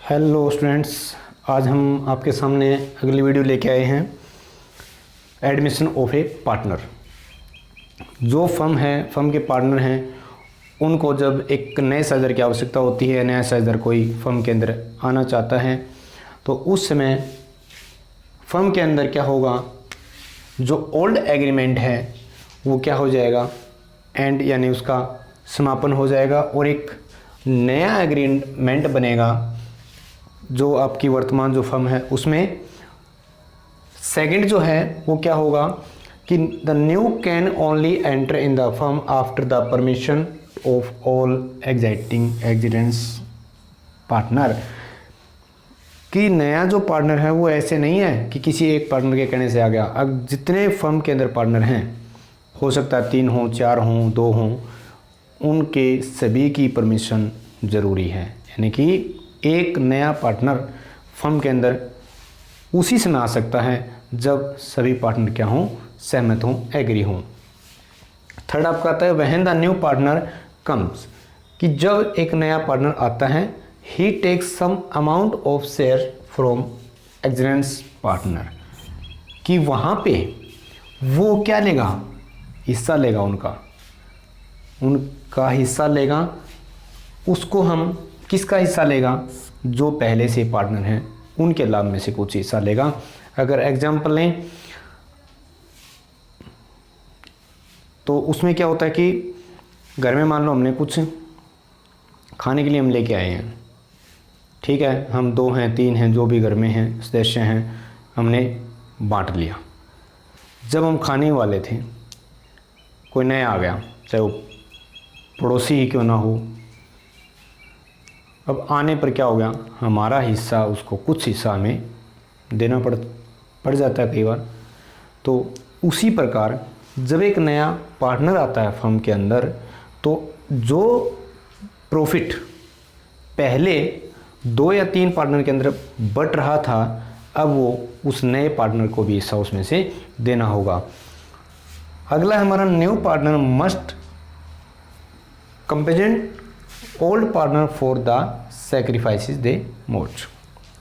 Hello students, आज हम आपके सामने अगली वीडियो लेके आए हैं एडमिशन ऑफ ए पार्टनर। जो फर्म के पार्टनर हैं उनको जब एक नए साइज़र की आवश्यकता होती है, नया साइज़र कोई फर्म के अंदर आना चाहता है, तो उस समय फर्म के अंदर क्या होगा, जो ओल्ड एग्रीमेंट है वो क्या हो जाएगा, एंड यानी उसका समापन हो जाएगा और एक नया एग्रीमेंट बनेगा जो आपकी वर्तमान जो फर्म है उसमें। सेकंड जो है वो क्या होगा कि the new can only enter in the firm after the permission of all existence partner. कि नया जो पार्टनर है वो ऐसे नहीं है कि किसी एक पार्टनर के कहने से आ गया। अब जितने फर्म के अंदर पार्टनर हैं, हो सकता है 3 हों, 4 हों, 2 हों, उनके सभी की परमिशन ज़रूरी है। यानी कि एक नया पार्टनर फर्म के अंदर उसी समय आ सकता है जब सभी पार्टनर क्या हों, सहमत हों, एग्री हों। थर्ड आपका आता है when the new partner comes, कि जब एक नया पार्टनर आता है, he takes some amount of share from existence partner, कि वहाँ पे वो क्या लेगा, हिस्सा लेगा, उनका हिस्सा लेगा। उसको हम किसका हिस्सा लेगा, जो पहले से पार्टनर हैं उनके लाभ में से कुछ हिस्सा लेगा। अगर एग्जांपल लें तो उसमें क्या होता है कि घर में मान लो हमने कुछ खाने के लिए हम लेके आए हैं, ठीक है, हम 2 हैं 3 हैं, जो भी घर में हैं सदस्य हैं, हमने बांट लिया। जब हम खाने वाले थे, कोई नया आ गया, चाहे वो पड़ोसी ही क्यों ना हो, अब आने पर क्या हो गया, हमारा हिस्सा उसको कुछ हिस्सा हमें देना पड़ जाता है कई बार। तो उसी प्रकार जब एक नया पार्टनर आता है फर्म के अंदर, तो जो प्रॉफिट पहले 2 या 3 पार्टनर के अंदर बट रहा था, अब वो उस नए पार्टनर को भी हिस्सा उसमें से देना होगा। अगला हमारा new partner must compensate old partner for the sacrifices they mode.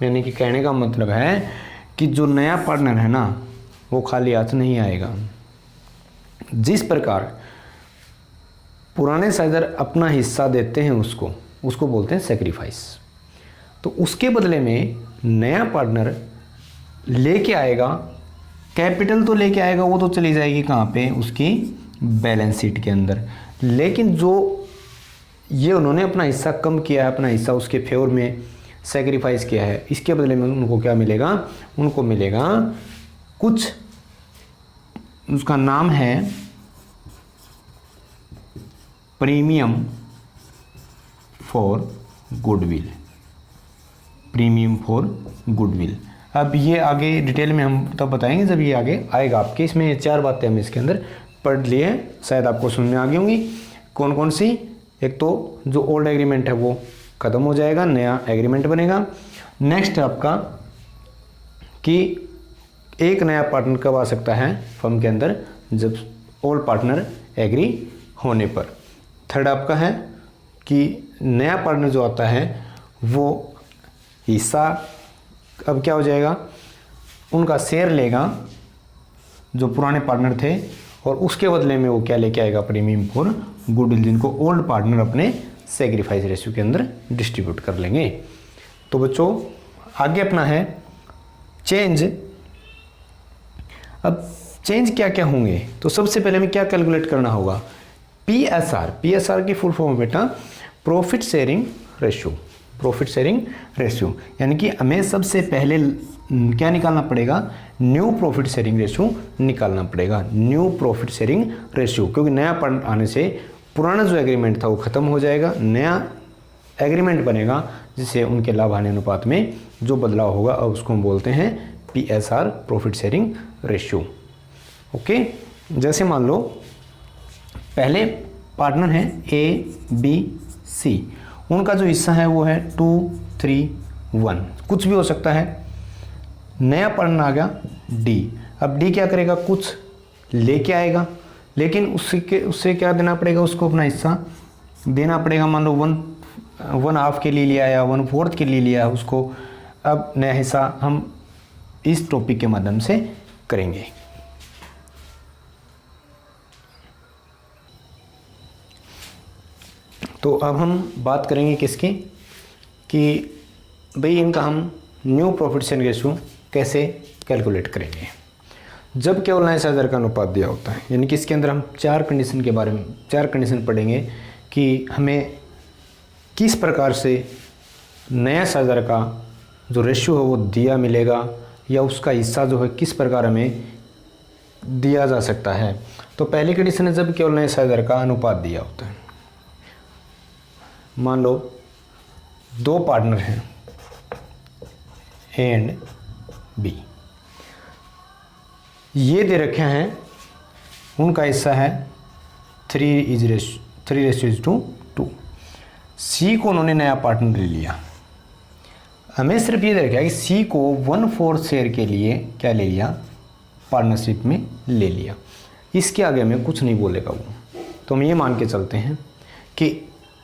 यानी कि कहने का मतलब है कि जो नया पार्टनर है ना, वो खाली हाथ नहीं आएगा। जिस प्रकार पुराने साइज़र अपना हिस्सा देते हैं उसको बोलते हैं सेक्रीफाइस। तो उसके बदले में नया पार्टनर लेके आएगा, कैपिटल तो लेके आएगा, वो तो चली जाएगी कहाँ पे, उसकी बैलेंस शीट के अंदर। लेकिन जो ये उन्होंने अपना हिस्सा कम किया है, अपना हिस्सा उसके फेवर में सेक्रीफाइस किया है, इसके बदले में उनको क्या मिलेगा, उनको मिलेगा कुछ, उसका नाम है premium for goodwill. Premium for goodwill. अब ये आगे डिटेल में हम तब बताएंगे जब ये आगे आएगा आपके। इसमें 4 बातें हम इसके अंदर पढ़ लिए, शायद आपको समझ में आ गई होंगी। कौन कौन सी, एक तो जो ओल्ड एग्रीमेंट है वो ख़त्म हो जाएगा, नया एग्रीमेंट बनेगा। नेक्स्ट आपका कि एक नया पार्टनर कब आ सकता है फर्म के अंदर, जब ओल्ड पार्टनर एग्री होने पर। थर्ड आपका है कि नया पार्टनर जो आता है वो हिस्सा अब क्या हो जाएगा, उनका शेयर लेगा जो पुराने पार्टनर थे, और उसके बदले में वो क्या लेके आएगा, प्रीमियम फॉर गुडविल, जिनको ओल्ड पार्टनर अपने सेक्रीफाइस रेशियो के अंदर डिस्ट्रीब्यूट कर लेंगे। तो बच्चों आगे अपना है चेंज। अब चेंज क्या क्या होंगे, तो सबसे पहले हमें क्या कैलकुलेट करना होगा, पीएसआर की फुल फॉर्म बेटा profit sharing ratio. Profit sharing ratio यानी कि हमें सबसे पहले क्या निकालना पड़ेगा, न्यू प्रॉफिट शेयरिंग रेशियो निकालना पड़ेगा। न्यू प्रॉफिट शेयरिंग रेशियो, क्योंकि नया पार्टनर आने से पुराना जो एग्रीमेंट था वो ख़त्म हो जाएगा, नया एग्रीमेंट बनेगा, जिससे उनके लाभ हानि अनुपात में जो बदलाव होगा, अब उसको हम बोलते हैं PSR, profit sharing ratio. Okay, जैसे मान लो पहले पार्टनर हैं ABC, उनका जो हिस्सा है वो है 2, 3, 1, कुछ भी हो सकता है। नया पार्टनर आ गया D। अब D क्या करेगा, कुछ लेके आएगा, लेकिन उससे क्या देना पड़ेगा, उसको अपना हिस्सा देना पड़ेगा। मान लो 1/2 के लिए लिया या 1/4 के लिए लिया, उसको अब नया हिस्सा हम इस टॉपिक के माध्यम से करेंगे। तो अब हम बात करेंगे किसकी, कि भाई इनका हम न्यू प्रॉफिट शेयरिंग रेशियो कैसे कैलकुलेट करेंगे जब केवल नए शेयरधारक का अनुपात दिया होता है। यानी कि इसके अंदर हम 4 कंडीशन के बारे में 4 कंडीशन पढ़ेंगे कि हमें किस प्रकार से नया शेयरधारक का जो रेशियो है वो दिया मिलेगा, या उसका हिस्सा जो है किस प्रकार हमें दिया जा सकता है। तो पहली कंडीशन है जब केवल नए शेयरधारक का अनुपात दिया होता है। मान लो 2 पार्टनर हैं ए एंड बी, ये दे रखे हैं, उनका हिस्सा है 3:2। सी को उन्होंने नया पार्टनर ले लिया। हमें सिर्फ ये दे रखा है कि सी को 1/4 शेयर के लिए क्या ले लिया, पार्टनरशिप में ले लिया। इसके आगे हमें कुछ नहीं बोलेगा वो। तो हम ये मान के चलते हैं कि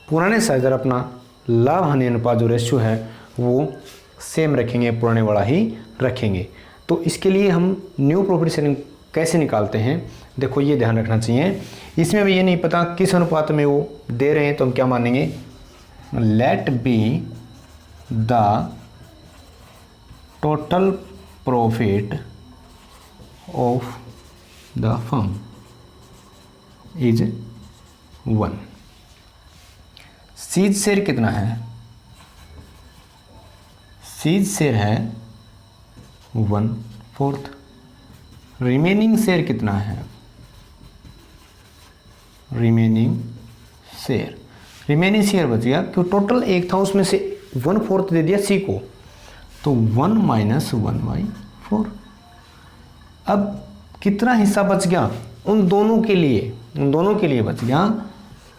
पुराने शेयरधारक अपना लाभ हानि अनुपात जो रेशियो है वो सेम रखेंगे, पुराने वाला ही रखेंगे। तो इसके लिए हम न्यू प्रॉफिट शेयरिंग कैसे निकालते हैं, देखो ये ध्यान रखना चाहिए। इसमें भी ये नहीं पता किस अनुपात में वो दे रहे हैं, तो हम क्या मानेंगे, let be the total profit of the firm is 1। C's share कितना है, सीज शेयर है 1/4। रिमेनिंग शेयर कितना है, रिमेनिंग शेयर बच गया क्यों, टोटल 1 था उसमें से 1/4 दे दिया सी को, तो 1 - 1/4। अब कितना हिस्सा बच गया, उन दोनों के लिए बच गया,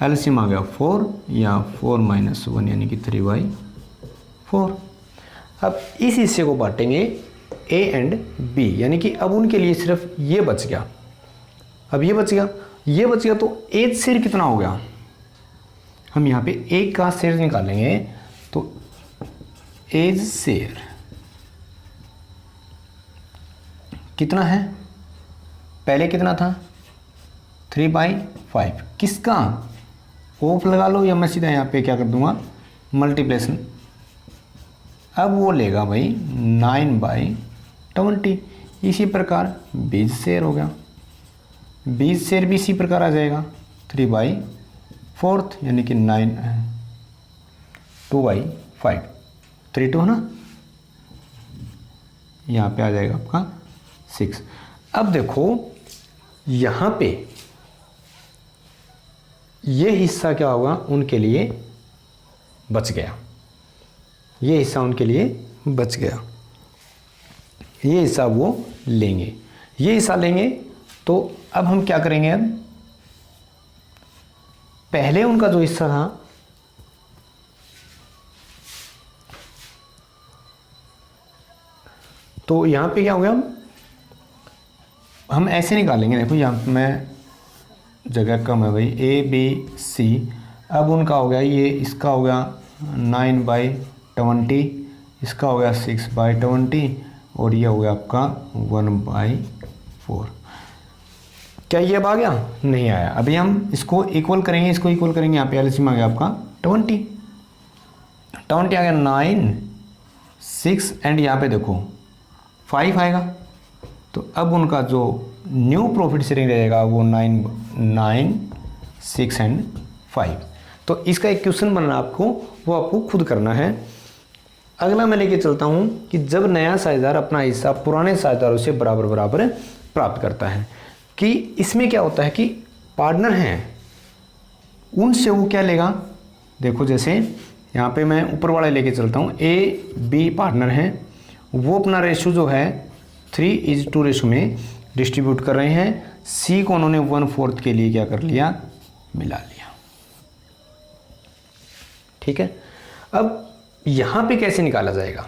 एलसीएम आ गया 4 या 4 - 1 यानी कि 3/4। अब इस हिस्से को बांटेंगे ए एंड बी, यानी कि अब उनके लिए सिर्फ ये बच गया। अब ये बच गया तो एज शेयर कितना हो गया, हम यहाँ पे एक का शेयर निकालेंगे, तो एज शेयर कितना है, पहले कितना था 3/5, किसका ऑफ लगा लो या मैं सीधा यहाँ पे क्या कर दूंगा मल्टीप्लेशन। अब वो लेगा भाई 9/20। इसी प्रकार 20 शेयर हो गया, 20 शेयर भी इसी प्रकार आ जाएगा 3/4 यानी कि 2/5, 3/2 है ना, यहाँ पे आ जाएगा आपका 6। अब देखो यहाँ पे ये हिस्सा क्या होगा, उनके लिए बच गया, ये हिस्सा उनके लिए बच गया, ये हिस्सा वो लेंगे, ये हिस्सा लेंगे। तो अब हम क्या करेंगे, अब पहले उनका जो हिस्सा था तो यहां पे क्या हो गया, हम ऐसे निकालेंगे। देखो यहां मैं जगह कम है भाई, ए बी सी, अब उनका हो गया ये, इसका हो गया 9/20, इसका हो गया 6/20 और ये हो गया आपका 1/4। क्या ये अब आ गया, नहीं आया। अभी हम इसको इक्वल करेंगे, यहाँ पे एलसीएम आ गया आपका 20 आ गया, 9 6 एंड यहाँ पे देखो 5 आएगा। तो अब उनका जो न्यू प्रॉफिट शेयरिंग रहेगा वो 9 6 एंड 5। तो इसका एक क्वेश्चन बनना आपको, वो आपको खुद करना है। अगला मैं लेके चलता हूँ कि जब नया साझेदार अपना हिस्सा पुराने साझेदारों से बराबर प्राप्त करता है, कि इसमें क्या होता है कि पार्टनर हैं उनसे वो क्या लेगा। देखो जैसे यहाँ पे मैं ऊपर वाले लेके चलता हूँ, ए बी पार्टनर हैं, वो अपना रेशो जो है 3:2 रेशो में डिस्ट्रीब्यूट कर रहे हैं। सी को उन्होंने 1/4 के लिए क्या कर लिया, मिला लिया। ठीक है, अब यहाँ पे कैसे निकाला जाएगा,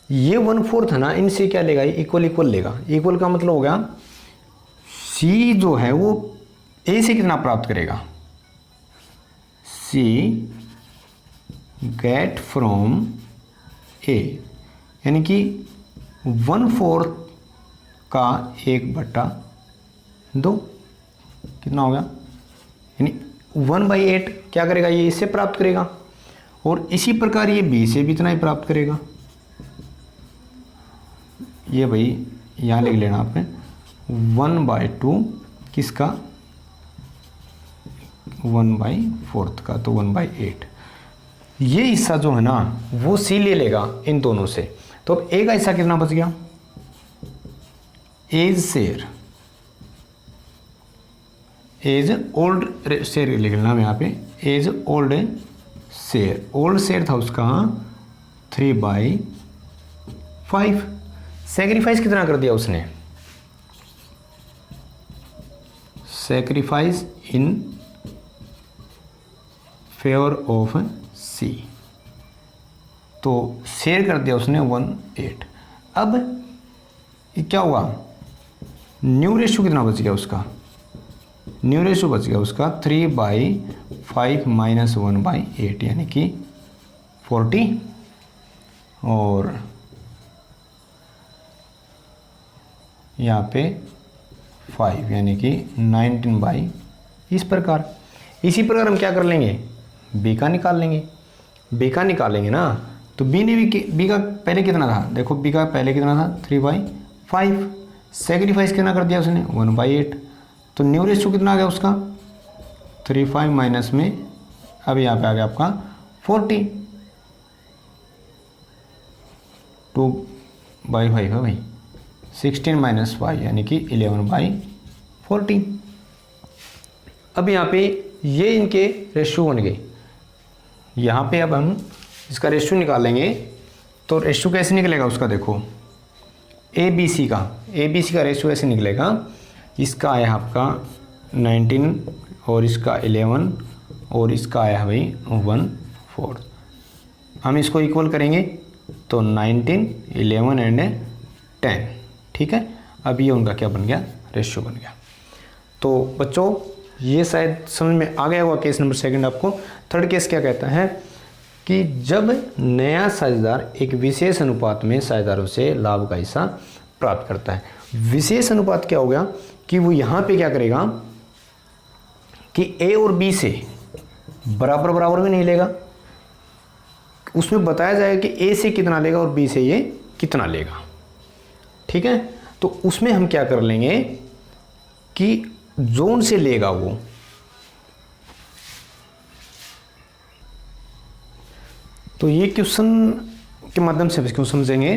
ये 1/4 है ना, इनसे क्या लेगा, इक्वल लेगा। इक्वल का मतलब हो गया सी जो है वो ए से कितना प्राप्त करेगा, सी गेट फ्रॉम ए, यानी कि 1/4 का 1/2 कितना हो गया, यानी 1/8 क्या करेगा, ये इससे प्राप्त करेगा। और इसी प्रकार ये बी से भी इतना ही प्राप्त करेगा। ये भाई यहाँ लिख लेना आपने 1/2 किसका, 1/4 का, तो 1/8। ये हिस्सा जो है ना वो सी ले लेगा इन दोनों से। तो अब ए का हिस्सा कितना बच गया, as share, as old share लिख लेना यहाँ पे, as old share, old share था उसका 3/5। सेक्रीफाइस कितना कर दिया उसने, sacrifice in favour of C, तो शेयर कर दिया उसने 1/8। अब ये क्या हुआ, न्यू रेशो कितना बच गया उसका, न्यू रेशो बच गया उसका 3/5 माइनस 1/8 यानी कि 40, और यहाँ पे 5 यानी कि 19/, इस प्रकार। इसी प्रकार हम क्या कर लेंगे, बी का निकाल लेंगे। बी का निकालेंगे ना, तो बी ने भी, बी का पहले कितना था, देखो बी का पहले कितना था 3/5, सेक्रीफाइस कितना कर दिया उसने 1/8, तो न्यू रेशो कितना आ गया उसका 3/5 माइनस में, अब यहाँ पे आ गया आपका 40, 2/5 है भाई, 16 माइनस 5 यानी कि 11/40। अब यहाँ पे ये इनके रेशो बन गए। यहाँ पे अब हम इसका रेशो निकालेंगे, तो रेशो कैसे निकलेगा उसका, देखो ए बी सी का रेशो ऐसे निकलेगा, इसका आया आपका 19 और इसका 11 और इसका आया भाई 1/4। हम इसको इक्वल करेंगे तो 19, 11 एंड 10, ठीक है। अब ये उनका क्या बन गया, रेशो बन गया। तो बच्चों ये शायद समझ में आ गया होगा केस नंबर 2 आपको। थर्ड केस क्या कहता है कि जब नया साझेदार एक विशेष अनुपात में साझेदारों से लाभ का हिस्सा प्राप्त करता है। विशेष अनुपात क्या हो गया कि वो यहाँ पे क्या करेगा कि ए और बी से बराबर बराबर में नहीं लेगा, उसमें बताया जाएगा कि ए से कितना लेगा और बी से ये कितना लेगा, ठीक है। तो उसमें हम क्या कर लेंगे कि जोन से लेगा वो, तो ये क्वेश्चन के माध्यम से क्यों समझेंगे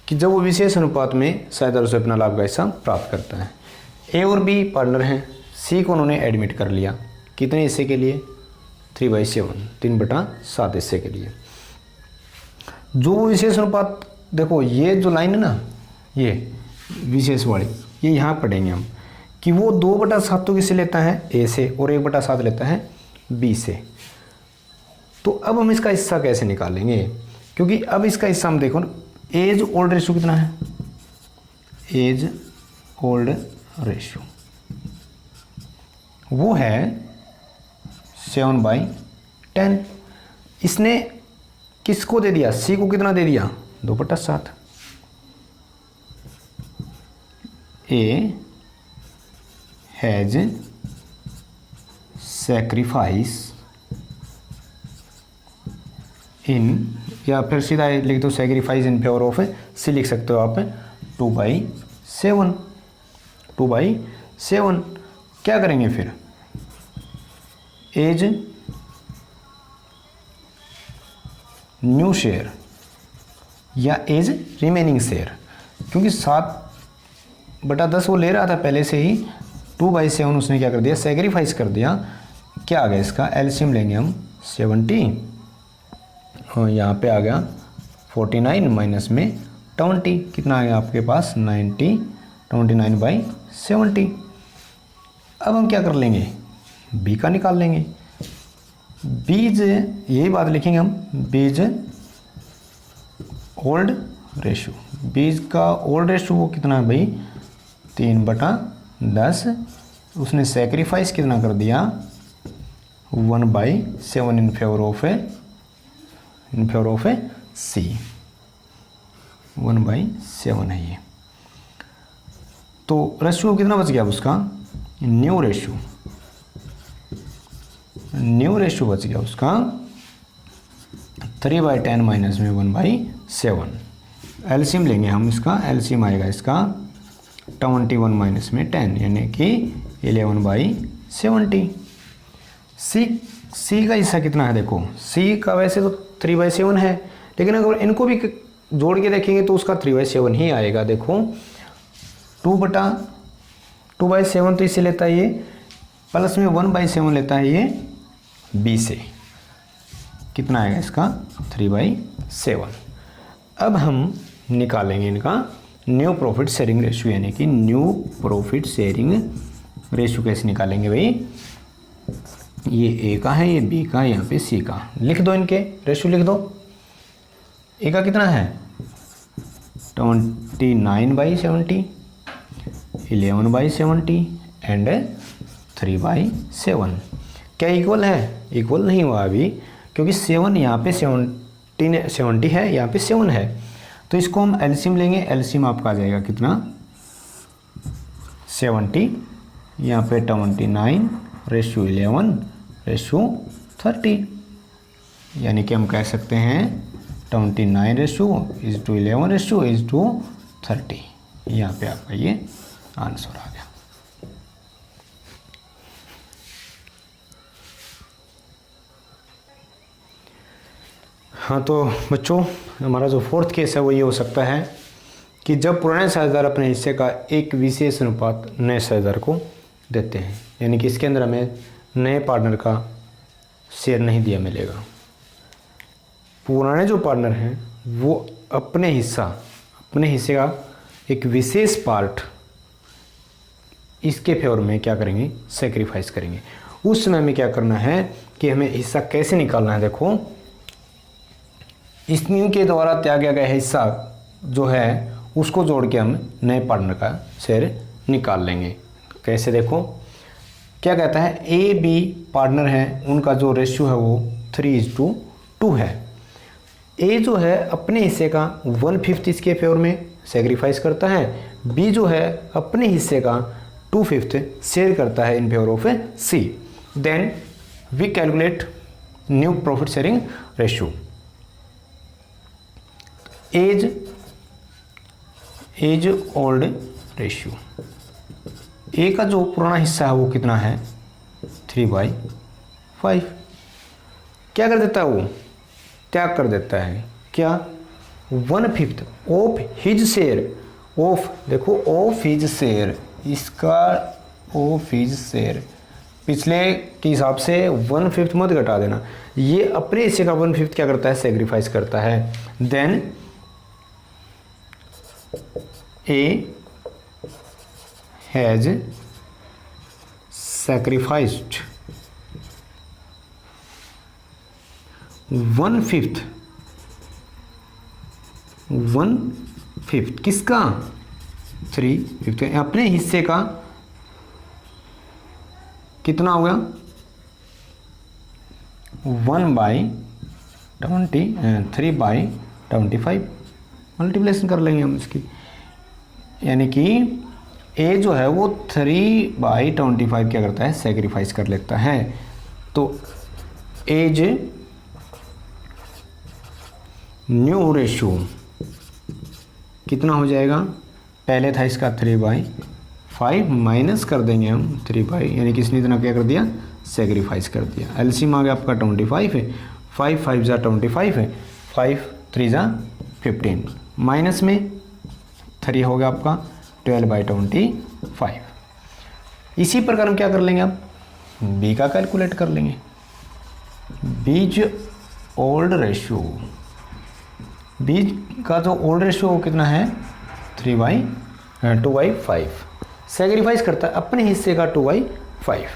कि जब वो विशेष अनुपात में साझेदारों से अपना लाभ का हिस्सा प्राप्त करता है। ए और बी पार्टनर हैं, सी को उन्होंने एडमिट कर लिया, कितने हिस्से के लिए 3/7, 3/7 हिस्से के लिए। जो वो विशेष अनुपात, देखो ये जो लाइन है ना, ये विशेष वाली, ये यहाँ पढ़ेंगे हम कि वो 2/7 तो किससे लेता है, ए से, और 1/7 लेता है बी से। तो अब हम इसका हिस्सा कैसे निकालेंगे, क्योंकि अब इसका हिस्सा हम देखो, एज ओल्ड रेशो कितना है, एज ओल्ड रेशो वो है 7/10। इसने किसको दे दिया, सी को कितना दे दिया 2/7। ए हैज सैक्रिफाइस इन, या फिर सीधा लिख दो सैक्रिफाइस इन फेवर ऑफ, सी लिख सकते हो आप 2/7। 2/7 क्या करेंगे फिर, एज न्यू शेयर या एज रिमेनिंग शेयर, क्योंकि 7/10 वो ले रहा था पहले से ही, 2/7 उसने क्या कर दिया, सैक्रिफाइस कर दिया। क्या आ गया इसका एलसीएम लेंगे हम 70, और यहाँ पे आ गया 49 माइनस में 20, कितना आ गया आपके पास 90, 29/70। अब हम क्या कर लेंगे, बी का निकाल लेंगे। बीज, यही बात लिखेंगे हम, बीज ओल्ड रेशो, बीज का ओल्ड रेशो वो कितना है भाई 3/10, उसने सेक्रीफाइस कितना कर दिया 1/7 in favour of in favour of A C, 1/7 है ये। तो रेशियो कितना बच गया उसका, न्यू रेशियो बच गया उसका 3/10 माइनस में 1/7। एलसीएम लेंगे हम इसका, एलसीएम आएगा इसका 21 माइनस में 10 यानी कि 11/70। सी का हिस्सा कितना है देखो, सी का वैसे तो 3/7 है, लेकिन अगर इनको भी जोड़ के देखेंगे तो उसका 3/7 ही आएगा। देखो 2/7 तो इसे लेता है ये, प्लस में 1/7 लेता है ये बी से, कितना आएगा इसका 3/7। अब हम निकालेंगे इनका न्यू प्रॉफिट शेयरिंग रेशियो, यानी कि न्यू प्रॉफिट शेयरिंग रेशियो कैसे निकालेंगे भाई, ये ए का है, ये बी का, यहाँ पे सी का। लिख दो इनके रेशियो, लिख दो। ए का कितना है 29/70, 11/70 एंड 3/7। क्या इक्वल है, इक्वल नहीं हुआ अभी, क्योंकि 7 यहाँ पे 70 है, यहाँ पे 7 है। तो इसको हम एलसीएम लेंगे, एलसीएम आपका आ जाएगा कितना 70, यहाँ पे 29/11/30, यानी कि हम कह सकते हैं 29/11/30। यहाँ पे आपका ये आंसर आ गया। हाँ तो बच्चों, हमारा जो फोर्थ केस है वो ये हो सकता है कि जब पुराने साझेदार अपने हिस्से का एक विशेष अनुपात नए साझेदार को देते हैं, यानी कि इसके अंदर हमें नए पार्टनर का शेयर नहीं दिया मिलेगा। पुराने जो पार्टनर हैं वो अपने हिस्से का एक विशेष पार्ट इसके फेवर में क्या करेंगे, सेक्रीफाइस करेंगे। उस समय में क्या करना है कि हमें हिस्सा कैसे निकालना है। देखो इनके द्वारा त्यागा गया हिस्सा जो है उसको जोड़ के हम नए पार्टनर का शेयर निकाल लेंगे। कैसे देखो, क्या कहता है, ए बी पार्टनर हैं, उनका जो रेशियो है वो 3:2 है। ए जो है अपने हिस्से का 1/5 इसके फेवर में सेक्रीफाइस करता है, बी जो है अपने हिस्से का 2/5 शेयर करता है in favour of C. Then we calculate new profit sharing ratio. As old ratio, A का जो पुराना हिस्सा है वो कितना है 3/5। क्या कर देता है वो, त्याग कर देता है क्या 1/5 ऑफ हिज शेयर, ऑफ देखो ऑफ हिज शेयर, इसका ऑफ हिज शेयर पिछले के हिसाब से 1/5 मत घटा देना, ये अपने हिस्से का 1/5 क्या करता है, सेक्रीफाइस करता है। देन ए हैज sacrificed 1/5 किसका 3/5 अपने हिस्से का कितना हो गया 3/25 मल्टीप्लिकेशन कर लेंगे हम इसकी, यानी कि ए जो है वो 3/25 क्या करता है, सेक्रीफाइस कर लेता है। तो एज न्यू रेशियो कितना हो जाएगा, पहले था इसका 3/5 माइनस कर देंगे हम 3 यानी कि इसने इतना क्या कर दिया, सेक्रीफाइस कर दिया। एलसीएम आ गया आपका 25 है, 5 जा 25 है, 5 3 जा 15, माइनस में 3 हो गया आपका 12/25। इसी प्रकार हम क्या कर लेंगे, अब बी का कैलकुलेट कर लेंगे। बीज ओल्ड रेशियो, बीज का जो ओल्ड रेशियो वो कितना है 2/5, सेक्रीफाइस करता है अपने हिस्से का 2/5,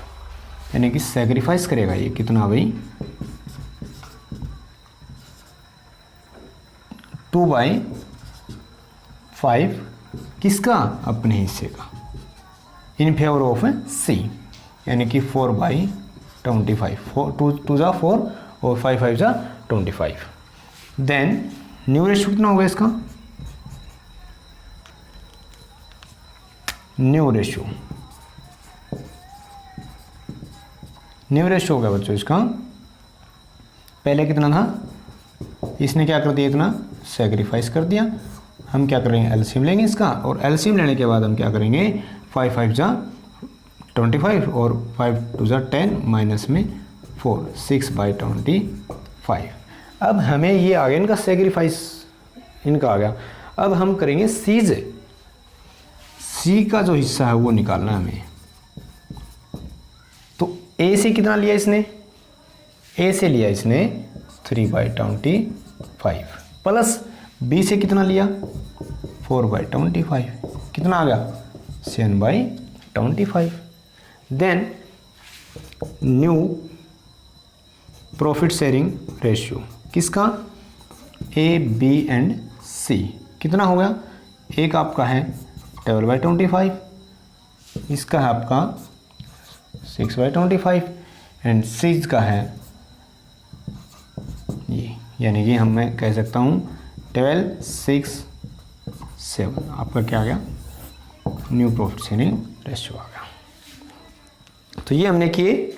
यानी कि सेक्रीफाइस करेगा ये कितना भाई 2/5 किसका, अपने हिस्से का, इन फेवर ऑफ सी, यानी कि 4/25, 2 जा 4 और 5 जा 25। देन न्यू रेशियो कितना होगा इसका, न्यू रेशियो हो गया बच्चों इसका, पहले कितना था, इसने क्या कर दिया, इतना सेक्रीफाइस कर दिया। हम क्या करेंगे, एलसीएम लेंगे इसका, और एलसीएम लेने के बाद हम क्या करेंगे, 5 5 जा 25 और 5 2 जा 10 माइनस में 4, 6/25। अब हमें ये आ गया इनका सेक्रीफाइस, इनका आ गया। अब हम करेंगे सी का जो हिस्सा है वो निकालना है हमें। तो ए से कितना लिया इसने, ए से लिया इसने 3/25 प्लस बी से कितना लिया 4/25, कितना आ गया 7/25। Then new profit sharing ratio किसका, ए बी एंड सी, कितना हो गया, एक आपका है 12/25, इसका है आपका 6/25 एंड सी का है ये, यानी कि मैं कह सकता हूँ 12 6 7, आपका क्या आ गया, न्यू प्रॉफिट शेयरिंग रेशियो आ गया। तो ये हमने किए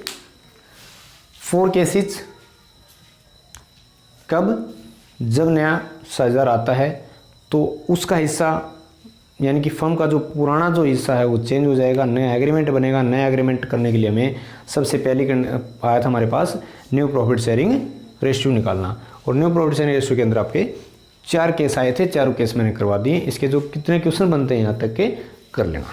4 केसेस। कब, जब नया साझेदार आता है तो उसका हिस्सा यानी कि फर्म का जो पुराना जो हिस्सा है वो चेंज हो जाएगा, नया एग्रीमेंट बनेगा। नया एग्रीमेंट करने के लिए हमें सबसे पहले आया था हमारे पास न्यू प्रॉफिट शेयरिंग रेशियो निकालना, और न्यू प्रॉफिट शेयरिंग रेशियो के अंदर आपके 4 केस आए थे, चारों केस मैंने करवा दिए। इसके जो कितने क्वेश्चन बनते हैं यहाँ तक के कर लेना।